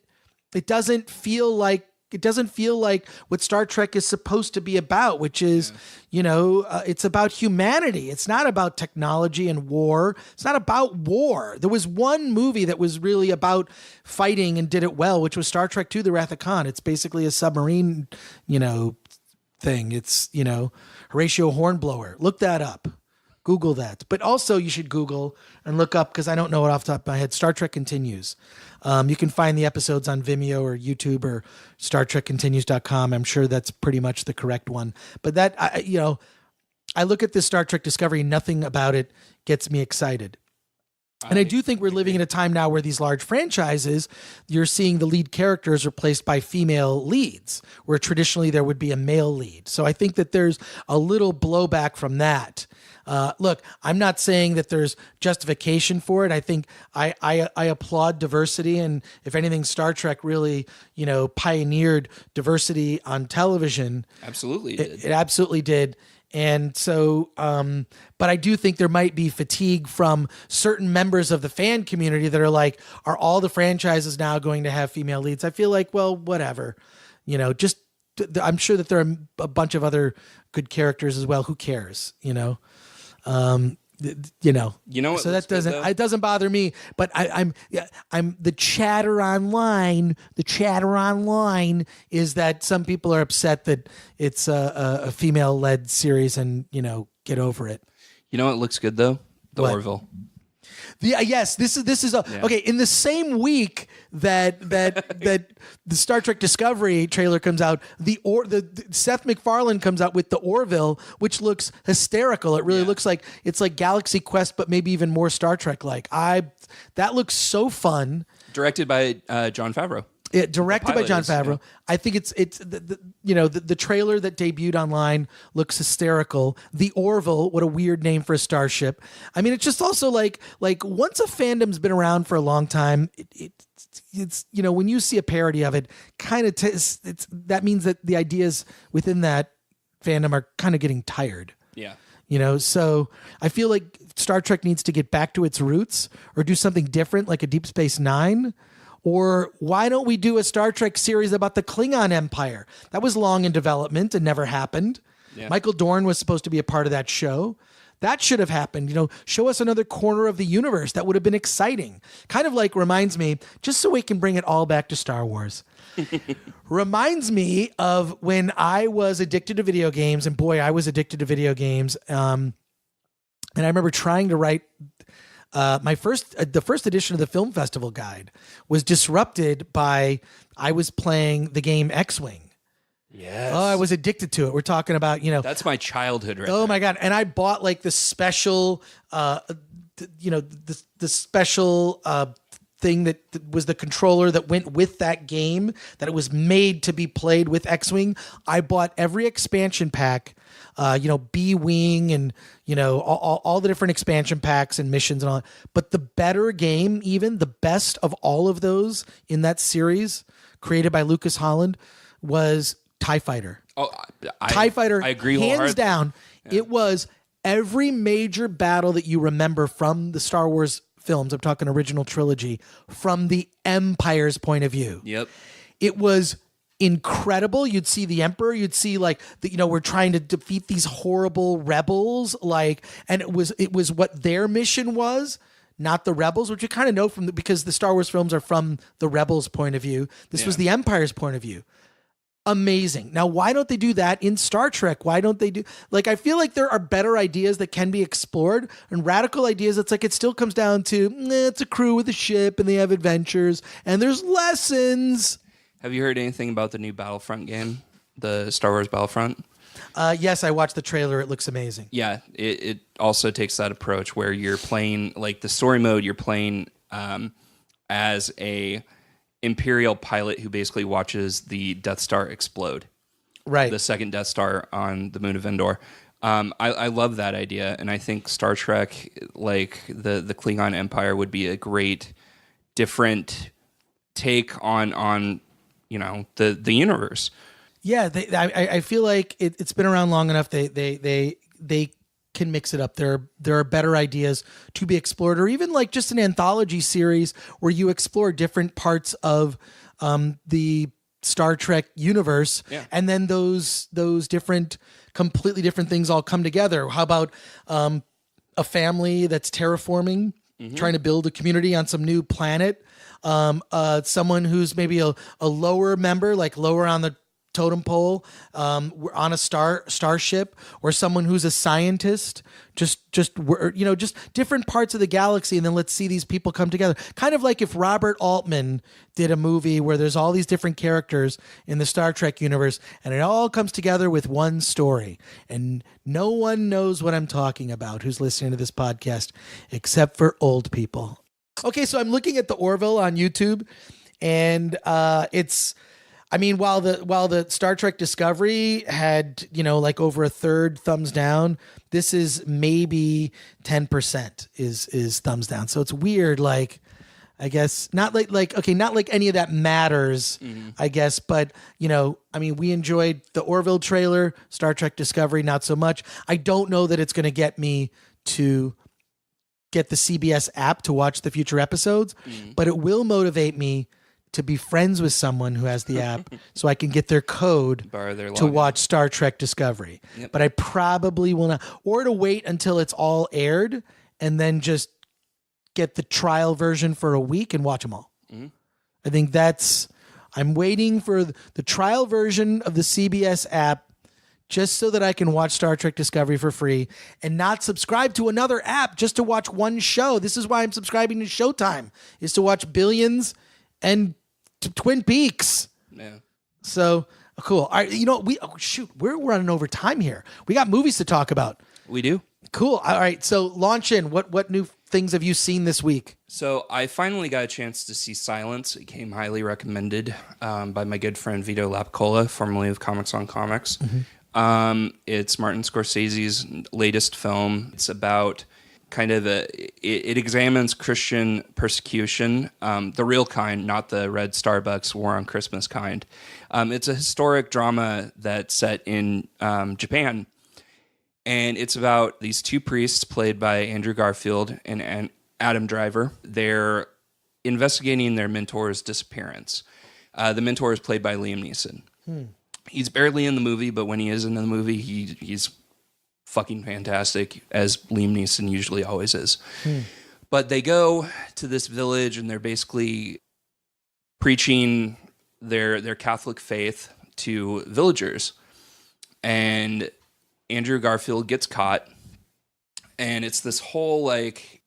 feel like what Star Trek is supposed to be about, which is, it's about humanity. It's not about technology and war. It's not about war. There was one movie that was really about fighting and did it well, which was Star Trek II, The Wrath of Khan. It's basically a submarine, thing. It's, Horatio Hornblower. Look that up. Google that. But also you should Google and look up, because I don't know it off the top of my head, Star Trek Continues. You can find the episodes on Vimeo or YouTube or StarTrekContinues.com. I'm sure that's pretty much the correct one. But that, I look at this Star Trek Discovery, nothing about it gets me excited. And I do think we're living in a time now where these large franchises, you're seeing the lead characters replaced by female leads, where traditionally there would be a male lead. So I think that there's a little blowback from that. Look, I'm not saying that there's justification for it. I think I applaud diversity. And if anything, Star Trek really, pioneered diversity on television. Absolutely did. It absolutely did. And so, but I do think there might be fatigue from certain members of the fan community that are like, are all the franchises now going to have female leads? I feel like, well, whatever, I'm sure that there are a bunch of other good characters as well. Who cares? So that doesn't bother me, but I'm the chatter online. The chatter online is that some people are upset that it's a female led series, and get over it. You know what looks good though? The Orville. Yes, this is okay. In the same week that the Star Trek Discovery trailer comes out, the Seth MacFarlane comes out with the Orville, which looks hysterical. It really looks like it's like Galaxy Quest, but maybe even more Star Trek like. That looks so fun. Directed by Jon Favreau. Directed by Jon Favreau. Yeah. I think it's the trailer that debuted online looks hysterical. The Orville, what a weird name for a starship. I mean, it's just also like once a fandom's been around for a long time, it's when you see a parody of it, kind of that means that the ideas within that fandom are kind of getting tired. Yeah. So I feel like Star Trek needs to get back to its roots or do something different, like a Deep Space Nine. Or why don't we do a Star Trek series about the Klingon Empire? That was long in development and never happened. Yeah. Michael Dorn was supposed to be a part of that show. That should have happened. Show us another corner of the universe. That would have been exciting. Kind of like reminds me, just so we can bring it all back to Star Wars. Reminds me of when I was addicted to video games, and boy, I was addicted to video games. And I remember trying to write the first edition of the Film Festival Guide was disrupted by I was playing the game X-Wing. Yes. Oh, I was addicted to it. We're talking about, That's my childhood right oh there. my God. And I bought like the special, the special thing that was the controller that went with that game, that it was made to be played with X-Wing. I bought every expansion pack, B-Wing and, all the different expansion packs and missions and all that. But the better game, even the best of all of those in that series created by Lucas Holland was TIE Fighter. Oh, TIE Fighter, I agree hands wholeheartedly. down. Yeah. It was every major battle that you remember from the Star Wars films. I'm talking original trilogy from the Empire's point of view. Yep. It was incredible. You'd see the Emperor. You'd see we're trying to defeat these horrible rebels. And it was what their mission was. Not the rebels, which you kind of know because the Star Wars films are from the rebels' point of view. This was the Empire's point of view. Amazing. Now, why don't they do that in Star Trek? Why don't they do I feel like there are better ideas that can be explored and radical ideas. It's it still comes down to it's a crew with a ship and they have adventures and there's lessons. Have you heard anything about the new Battlefront game, the Star Wars Battlefront? Yes, I watched the trailer. It looks amazing. Yeah, it also takes that approach where you're playing the story mode. You're playing as a Imperial pilot who basically watches the Death Star explode. Right. The second Death Star on the moon of Endor. I love that idea, and I think Star Trek, the Klingon Empire, would be a great, different take on the universe. Yeah, I feel like it's been around long enough. They can mix it up. There are better ideas to be explored, or even just an anthology series where you explore different parts of the Star Trek universe, and then those different, completely different things all come together. How about a family that's terraforming, trying to build a community on some new planet? Someone who's maybe a lower member, lower on the totem pole, on a starship, or someone who's a scientist, just different parts of the galaxy, and then let's see these people come together. Kind of like if Robert Altman did a movie where there's all these different characters in the Star Trek universe, and it all comes together with one story. And no one knows what I'm talking about who's listening to this podcast, except for old people. Okay, so I'm looking at the Orville on YouTube, and it's. I mean, while the Star Trek Discovery had, over a third thumbs down, this is maybe 10% is thumbs down. So it's weird. I guess not not like any of that matters, I guess. But, we enjoyed the Orville trailer, Star Trek Discovery, not so much. I don't know that it's going to get me to get the CBS app to watch the future episodes, but it will motivate me to be friends with someone who has the app so I can get their code to watch Star Trek Discovery. Yep. But I probably will not, or to wait until it's all aired and then just get the trial version for a week and watch them all. Mm-hmm. I think I'm waiting for the trial version of the CBS app just so that I can watch Star Trek Discovery for free and not subscribe to another app just to watch one show. This is why I'm subscribing to Showtime, is to watch Billions and Twin Peaks. Yeah. So cool. All right, we're running over time here. We got movies to talk about. We do. Cool. All right. So launch in. What new things have you seen this week? So I finally got a chance to see Silence. It came highly recommended by my good friend Vito Lapcola, formerly of Comics on Comics. Mm-hmm. It's Martin Scorsese's latest film. It's about it examines Christian persecution, the real kind, not the red Starbucks War on Christmas kind. It's a historic drama that's set in Japan, and it's about these two priests played by Andrew Garfield and Adam Driver. They're investigating their mentor's disappearance. The mentor is played by Liam Neeson. He's barely in the movie, but when he is in the movie, he's fucking fantastic, as Liam Neeson usually always is. But they go to this village and they're basically preaching their Catholic faith to villagers. And Andrew Garfield gets caught. And it's this whole like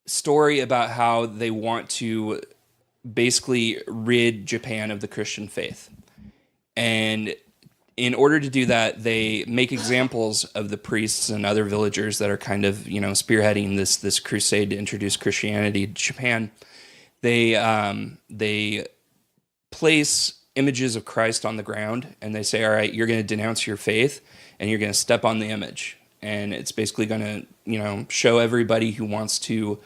story about how they want to basically rid Japan of the Christian faith. And in order to do that, they make examples of the priests and other villagers that are kind of, spearheading this crusade to introduce Christianity to Japan. They place images of Christ on the ground, and they say, all right, you're going to denounce your faith, and you're going to step on the image. And it's basically going to, show everybody who wants to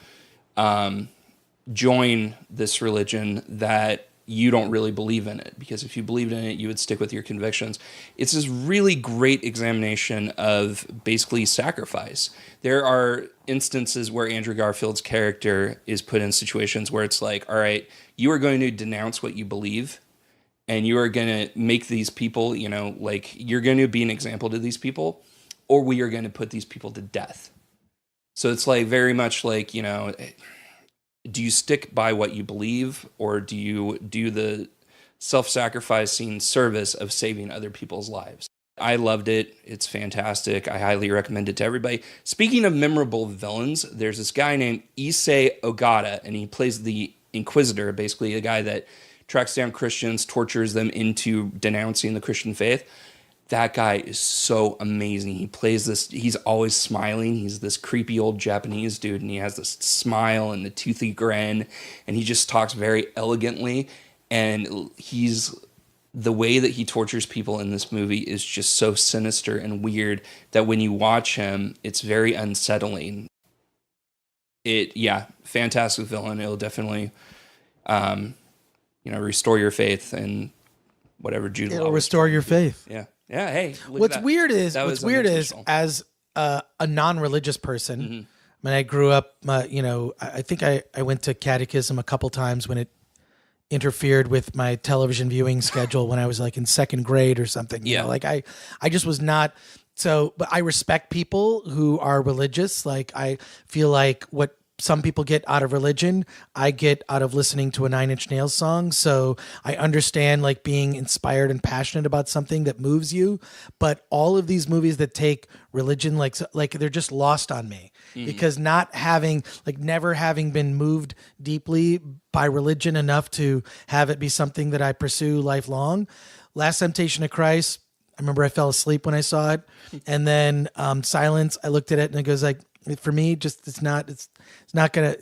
join this religion that you don't really believe in it, because if you believed in it, you would stick with your convictions. It's this really great examination of basically sacrifice. There are instances where Andrew Garfield's character is put in situations where it's like, all right, you are going to denounce what you believe, and you are going to make these people, you're going to be an example to these people, or we are going to put these people to death. So it's like very much like, do you stick by what you believe, or do you do the self-sacrificing service of saving other people's lives? I loved it. It's fantastic. I highly recommend it to everybody. Speaking of memorable villains, there's this guy named Issei Ogata, and he plays the Inquisitor, basically a guy that tracks down Christians, tortures them into denouncing the Christian faith. That guy is so amazing. He plays this, he's always smiling. He's this creepy old Japanese dude, and he has this smile and the toothy grin, and he just talks very elegantly. And the way that he tortures people in this movie is just so sinister and weird that when you watch him, it's very unsettling. Fantastic villain. It'll definitely, restore your faith and whatever Jude Law. It'll restore your faith. Yeah. Yeah, hey. What's weird is as a non-religious person, when I grew up, I think I went to catechism a couple times when it interfered with my television viewing schedule when I was like in second grade or something. You know, I just was not so, but I respect people who are religious. Like I feel like what some people get out of religion, I get out of listening to a Nine Inch Nails song. So I understand like being inspired and passionate about something that moves you. But all of these movies that take religion, like they're just lost on me because never having been moved deeply by religion enough to have it be something that I pursue lifelong. Last Temptation of Christ, I remember I fell asleep when I saw it. And then Silence, I looked at it and it goes like, for me, just it's not gonna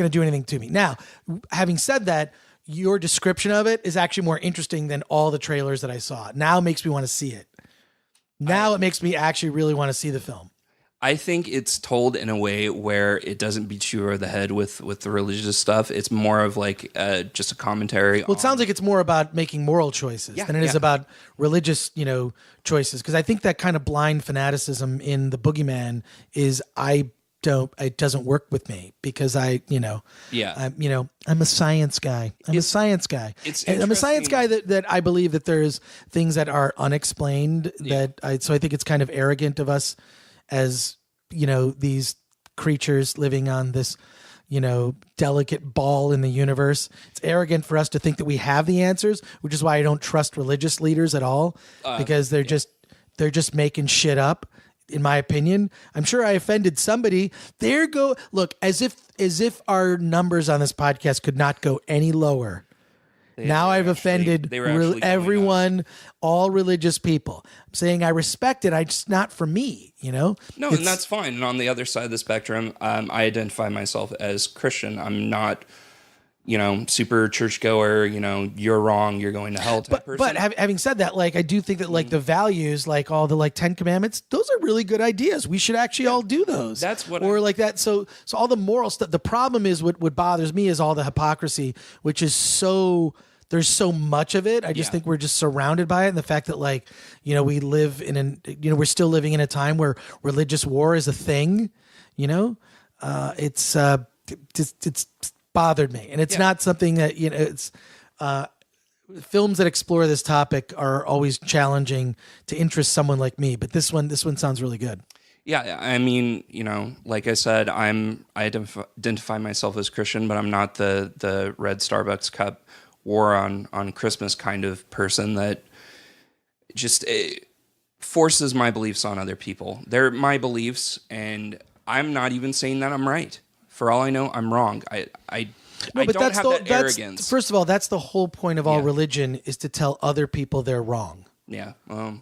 do anything to me. Now, having said that, your description of it is actually more interesting than all the trailers that I saw. Now it makes me want to see it. Now it makes me actually really want to see the film. I think it's told in a way where it doesn't beat you over the head with the religious stuff. It's more of like just a commentary. Well, it sounds like it's more about making moral choices than it is about religious, choices. Because I think that kind of blind fanaticism in the Boogeyman is it doesn't work with me because I'm a science guy. I'm a science guy that I believe that there's things that are unexplained so I think it's kind of arrogant of us as, these creatures living on this, delicate ball in the universe. It's arrogant for us to think that we have the answers, which is why I don't trust religious leaders at all because they're just making shit up. In my opinion, I'm sure I offended somebody. Look, as if our numbers on this podcast could not go any lower. I've offended everyone, all religious people. I'm saying I respect it. It's not for me, No, and that's fine. And on the other side of the spectrum, I identify myself as Christian. I'm not, super churchgoer, you're wrong, you're going to hell type person. But having said that, I do think that the values, all the 10 commandments, those are really good ideas. We should actually all do those. That's what that. So all the moral stuff, the problem is what bothers me is all the hypocrisy, which is there's so much of it. I just think we're just surrounded by it. And the fact that we live we're still living in a time where religious war is a thing, it's bothered me. And it's not something that, films that explore this topic are always challenging to interest someone like me, but this one sounds really good. Yeah, I mean, like I said, I identify myself as Christian, but I'm not the red Starbucks cup war on Christmas kind of person that just forces my beliefs on other people. They're my beliefs, and I'm not even saying that I'm right. For all I know, I'm wrong. I don't have that arrogance. First of all, that's the whole point of all religion, is to tell other people they're wrong. Yeah. I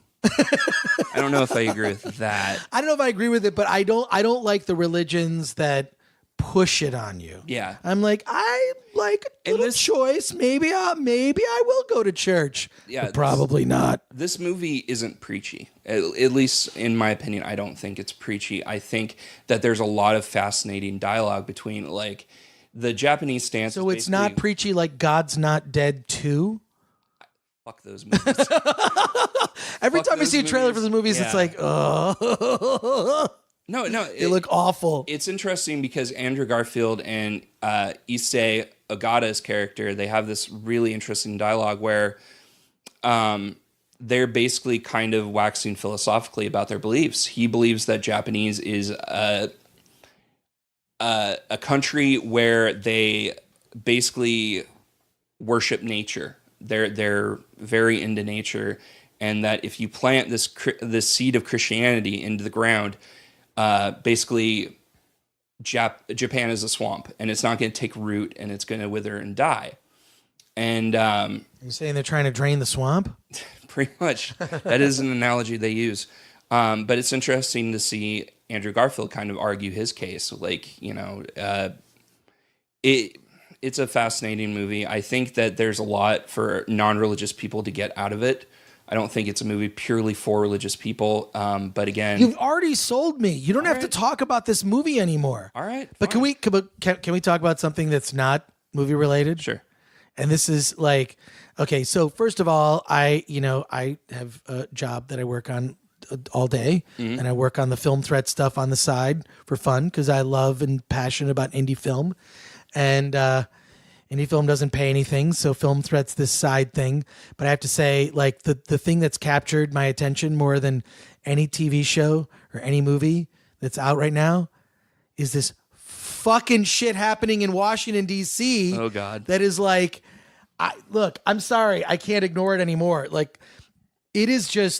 don't know if I agree with that. I don't know if I agree with it, but I don't like the religions that push it on you. Yeah. I'm like, I like a little choice. Maybe I will go to church. Yeah. But probably not. This movie isn't preachy. At least in my opinion, I don't think it's preachy. I think that there's a lot of fascinating dialogue between like the Japanese stance. So it's not preachy like God's Not Dead 2? Fuck those movies. Every time I see a trailer for the movies, it's like, oh. No, they look awful. It's interesting because Andrew Garfield and Issei Ogata's character, they have this really interesting dialogue where they're basically kind of waxing philosophically about their beliefs. He believes that Japanese is a country where they basically worship nature. They're very into nature, and that if you plant this seed of Christianity into the ground, basically Japan is a swamp, and it's not going to take root, and it's going to wither and die. And you're saying they're trying to drain the swamp? Pretty much. That is an analogy they use. But it's interesting to see Andrew Garfield kind of argue his case. Like, it's a fascinating movie. I think that there's a lot for non-religious people to get out of it. I don't think it's a movie purely for religious people. But again, you've already sold me. You don't have to talk about this movie anymore. All right. But can we talk about something that's not movie related? Sure. And this is like, okay, so first of all, I have a job that I work on all day, and I work on the film threat stuff on the side for fun because I love and passionate about indie film. And indie film doesn't pay anything, so film threat's this side thing. But I have to say, like, the thing that's captured my attention more than any TV show or any movie that's out right now is this fucking shit happening in Washington, D.C. Oh, God. That is like, look, I'm sorry, I can't ignore it anymore. Like, it is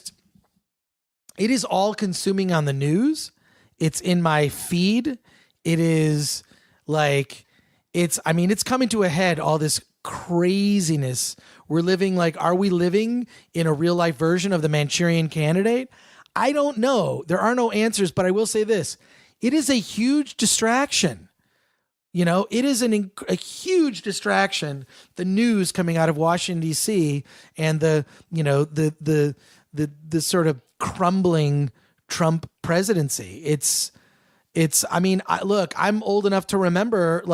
all consuming on the news. It's in my feed. It is like, it's coming to a head, all this craziness. Are we living in a real life version of the Manchurian Candidate? I don't know. There are no answers, but I will say this. It is a huge distraction. It is a huge distraction. The news coming out of Washington, D.C. and the sort of crumbling Trump presidency. Look, I'm old enough to remember,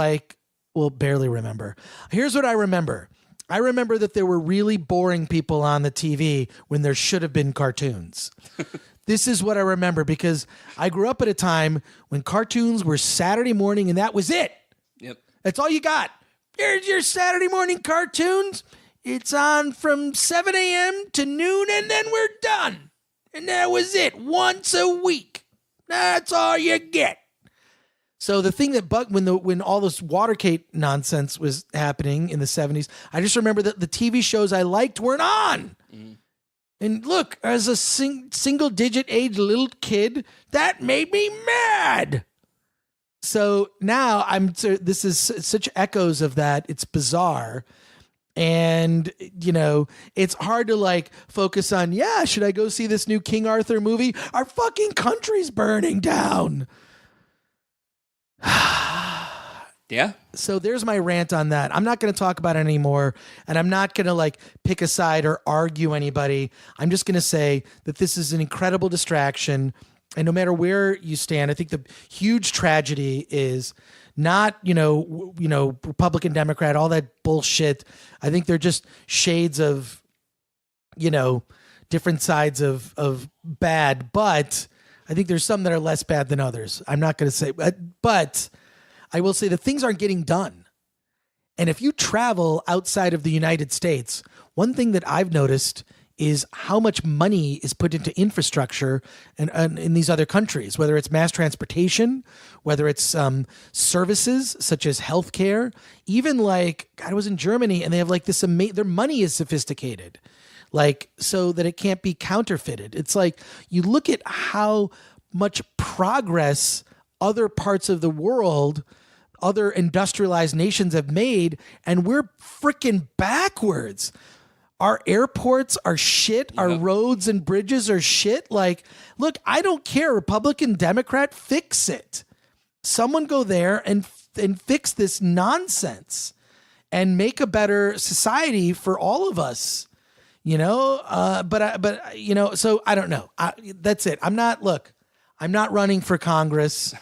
barely remember. Here's what I remember. I remember that there were really boring people on the TV when there should have been cartoons. This is what I remember because I grew up at a time when cartoons were Saturday morning and that was it. Yep. That's all you got. Here's your Saturday morning cartoons. It's on from 7 a.m. to noon and then we're done. And that was it. Once a week. That's all you get. So the thing that bugged when all this Watergate nonsense was happening in the 70s, I just remember that the TV shows I liked weren't on. Mm. And look, as a single-digit age little kid, that made me mad. So now this is such echoes of that. It's bizarre. And, it's hard to focus on, should I go see this new King Arthur movie? Our fucking country's burning down. Yeah. So there's my rant on that. I'm not going to talk about it anymore. And I'm not going to pick a side or argue anybody. I'm just going to say that this is an incredible distraction. And no matter where you stand, I think the huge tragedy is not, Republican, Democrat, all that bullshit. I think they're just shades of, different sides of bad. But I think there's some that are less bad than others. I'm not going to say, but I will say that things aren't getting done. And if you travel outside of the United States, one thing that I've noticed is how much money is put into infrastructure and in these other countries, whether it's mass transportation, whether it's services such as healthcare, even like, God, I was in Germany and they have like this their money is sophisticated, like so that it can't be counterfeited. It's like you look at how much progress other parts of the world, other industrialized nations have made, and we're freaking backwards. Our airports are shit. Our roads and bridges are shit. Like, look, I don't care. Republican, Democrat, fix it. Someone go there and fix this nonsense and make a better society for all of us. You know, but you know, so I don't know. That's it. I'm not running for Congress,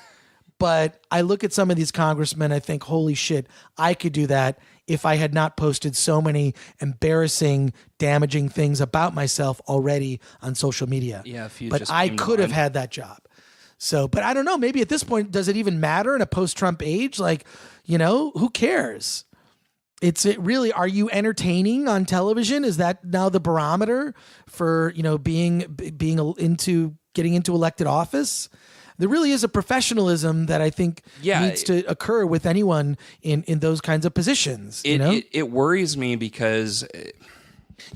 but I look at some of these congressmen. I think, holy shit, I could do that if I had not posted so many embarrassing, damaging things about myself already on social media. Yeah, but I could have had that job. So, but I don't know. Maybe at this point, does it even matter in a post-Trump age? Like, you know, who cares? It really, are you entertaining on television? Is that now the barometer for, you know, getting into elected office? There really is a professionalism that I think needs to occur with anyone in those kinds of positions. It worries me because,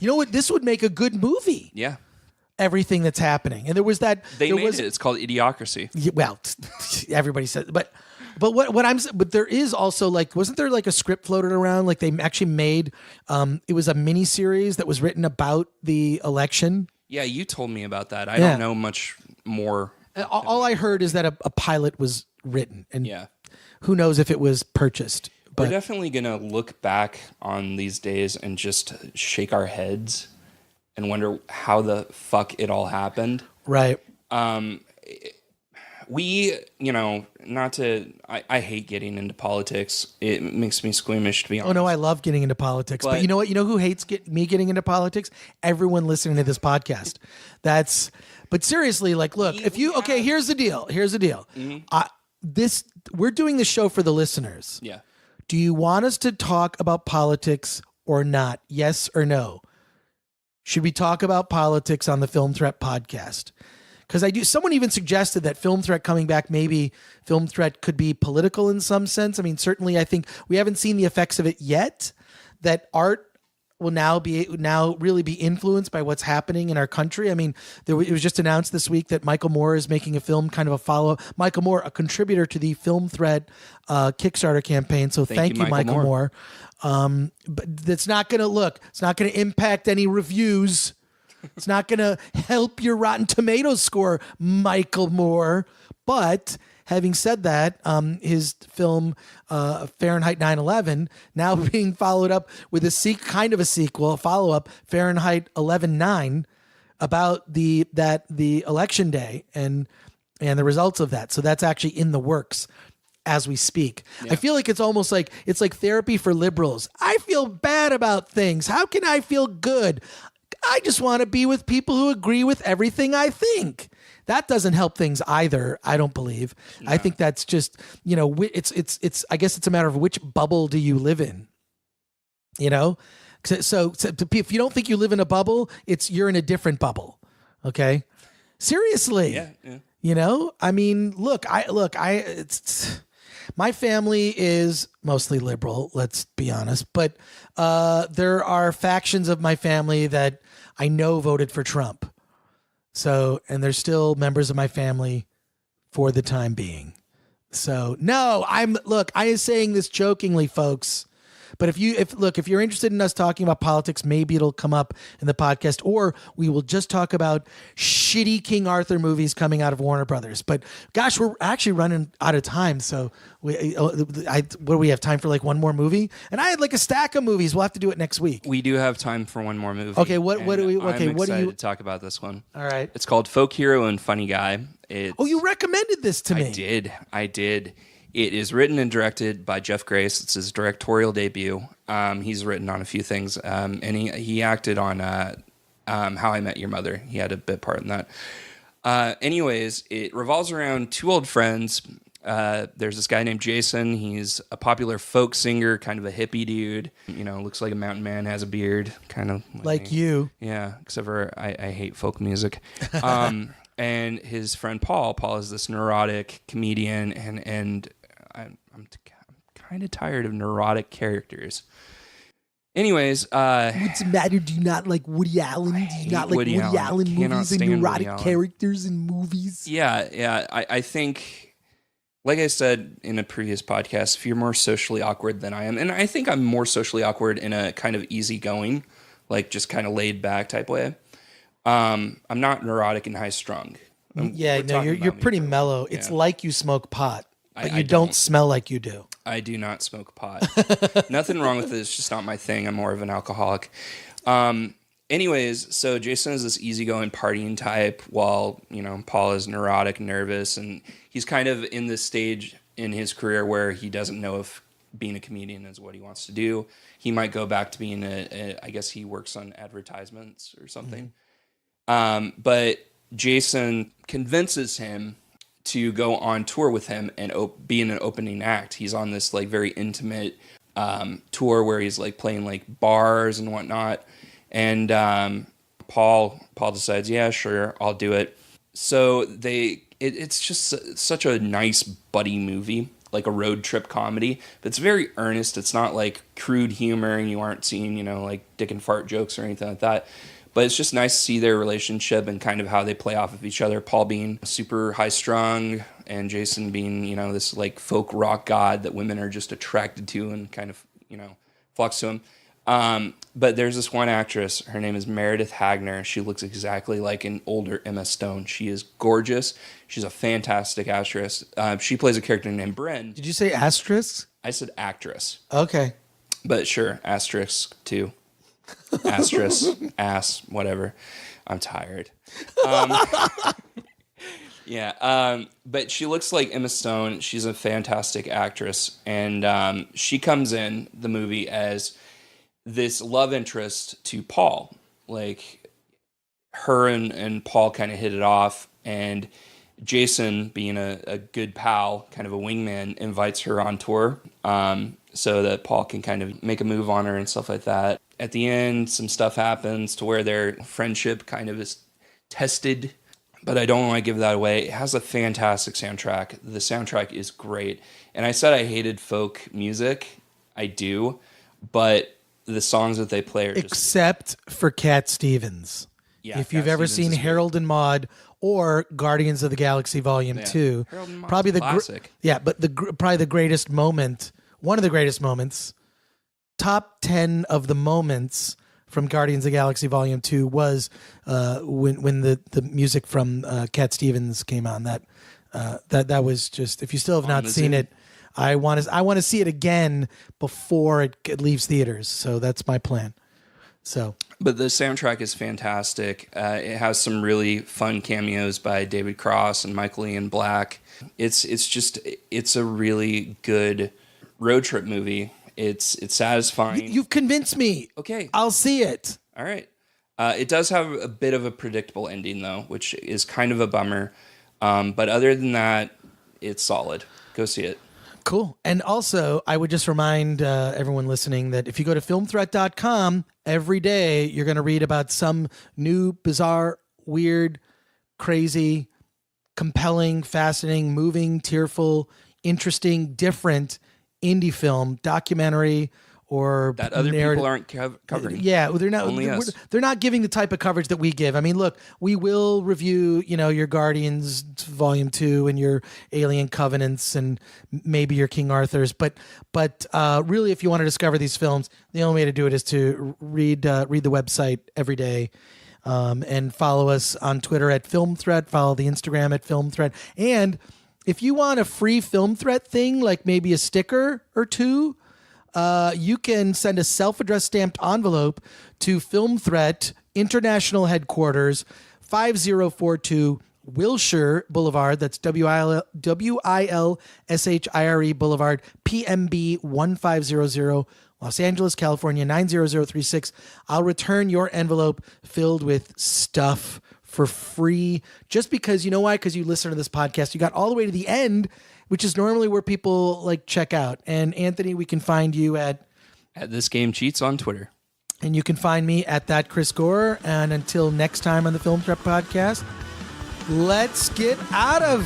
you know what, this would make a good movie. Yeah. Everything that's happening. And there was that. They made it. It's called Idiocracy. Well, everybody says, but there is also like, wasn't there like a script floated around? Like they actually made, it was a mini series that was written about the election. Yeah, you told me about that. I don't know much more. All I heard is that a pilot was written, and yeah, who knows if it was purchased. But we're definitely gonna look back on these days and just shake our heads and wonder how the fuck it all happened. Right. We, you know, I hate getting into politics. It makes me squeamish, to be honest. Oh, no, I love getting into politics. But you know what? You know who hates me getting into politics? Everyone listening to this podcast. But seriously, like, look, here's the deal. Mm-hmm. We're doing this show for the listeners. Yeah. Do you want us to talk about politics or not? Yes or no? Should we talk about politics on the Film Threat podcast? Because someone even suggested that Film Threat coming back, maybe Film Threat could be political in some sense. I mean, certainly I think we haven't seen the effects of it yet, that art will now really be influenced by what's happening in our country. I mean, it was just announced this week that Michael Moore is making a film, kind of a follow-up. Michael Moore, a contributor to the Film Threat Kickstarter campaign. So thank you, Michael Moore. But it's not going to impact any reviews. It's not going to help your Rotten Tomatoes score, Michael Moore. But having said that, his film Fahrenheit 9/11 now being followed up with a sequel, a follow-up, Fahrenheit 11/9, about the election day and the results of that. So that's actually in the works as we speak. Yeah. I feel like it's almost like it's like therapy for liberals. I feel bad about things. How can I feel good? I just want to be with people who agree with everything I think. That doesn't help things either, I don't believe. No. I think that's just, you know, it's I guess it's a matter of which bubble do you live in, you know? So if you don't think you live in a bubble, you're in a different bubble, okay? Seriously. Yeah. You know? I mean, my family is mostly liberal, let's be honest, but there are factions of my family that I know voted for Trump. So, and they're still members of my family for the time being. So, no, I am saying this jokingly, folks. But if you're interested in us talking about politics, maybe it'll come up in the podcast, or we will just talk about shitty King Arthur movies coming out of Warner Brothers. But gosh, we're actually running out of time. So what do we have time for? Like one more movie? And I had like a stack of movies. We'll have to do it next week. We do have time for one more movie. Okay, I'm excited to talk about this one. All right. It's called Folk Hero and Funny Guy. You recommended this to me. I did. It is written and directed by Jeff Grace. It's his directorial debut. He's written on a few things, and he acted on How I Met Your Mother. He had a bit part in that. Anyways, it revolves around two old friends. There's this guy named Jason. He's a popular folk singer, kind of a hippie dude. Looks like a mountain man, has a beard, kind of like you. Yeah, except for I hate folk music. And his friend Paul is this neurotic comedian, and I'm kind of tired of neurotic characters. Anyways, what's the matter? Do you not like Woody Allen? Do you not like Woody Allen movies and neurotic characters in movies? Yeah. I think, like I said in a previous podcast, if you're more socially awkward than I am, and I think I'm more socially awkward in a kind of easygoing, like just kind of laid back type way. I'm not neurotic and high strung. You're pretty mellow. It's like you smoke pot, but you don't smell like you do. I do not smoke pot. Nothing wrong with it. It's just not my thing. I'm more of an alcoholic. Anyways, so Jason is this easygoing partying type while, Paul is neurotic and nervous. And he's kind of in this stage in his career where he doesn't know if being a comedian is what he wants to do. He might go back to being I guess he works on advertisements or something. But Jason convinces him to go on tour with him and be in an opening act. He's on this like very intimate tour where he's like playing like bars and whatnot. And Paul decides, yeah, sure, I'll do it. So it's just such a nice buddy movie, like a road trip comedy. But it's very earnest. It's not like crude humor and you aren't seeing, like dick and fart jokes or anything like that. But it's just nice to see their relationship and kind of how they play off of each other. Paul being super high strung and Jason being, this like folk rock god that women are just attracted to and kind of, flocks to him. But there's this one actress. Her name is Meredith Hagner. She looks exactly like an older Emma Stone. She is gorgeous. She's a fantastic actress. She plays a character named Bryn. Did you say asterisk? I said actress. Okay. But sure, asterisk too. Asterisk, ass, whatever. I'm tired. But she looks like Emma Stone. She's a fantastic actress. And she comes in the movie as this love interest to Paul. Like, her and Paul kind of hit it off. And Jason, being a good pal, kind of a wingman, invites her on tour so that Paul can kind of make a move on her and stuff like that. At the end, some stuff happens to where their friendship kind of is tested, but I don't want to give that away. It has a fantastic soundtrack. The soundtrack is great. And I said I hated folk music. I do, but the songs that they play are just... Except for Cat Stevens. Yeah, if you've ever seen Harold and Maude or Guardians of the Galaxy Volume 2, probably the classic. Probably the greatest moment, one of the greatest moments, top 10 of the moments from Guardians of the Galaxy Volume 2 was when the music from Cat Stevens came on. That was just, if you still have not seen it, I want to see it again before it leaves theaters. So that's my plan. But the soundtrack is fantastic. It has some really fun cameos by David Cross and Michael Ian Black. It's a really good road trip movie. It's satisfying. You've convinced me. Okay. I'll see it. All right. It does have a bit of a predictable ending, though, which is kind of a bummer. But other than that, it's solid. Go see it. Cool. And also, I would just remind everyone listening that if you go to filmthreat.com, every day you're going to read about some new, bizarre, weird, crazy, compelling, fascinating, moving, tearful, interesting, different indie film, documentary, or that other narrative. People aren't covering. Yeah, they're not. Only us. They're not giving the type of coverage that we give. I mean, look, we will review, your Guardians Volume 2 and your Alien Covenants and maybe your King Arthur's, but really, if you want to discover these films, the only way to do it is to read the website every day. And follow us on Twitter at Film Threat. Follow the Instagram at Film Threat. And if you want a free Film Threat thing, like maybe a sticker or two, you can send a self-addressed stamped envelope to Film Threat International Headquarters, 5042 Wilshire Boulevard. That's WILSHIRE Boulevard, PMB 1500, Los Angeles, California 90036. I'll return your envelope filled with stuff for free, just because, you know why? Because you listen to this podcast, you got all the way to the end, which is normally where people like check out. And Anthony, we can find you at This Game Cheats on Twitter. And you can find me at that Chris Gore. And until next time on the Film Prep Podcast, let's get out of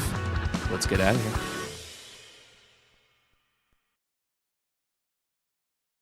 here.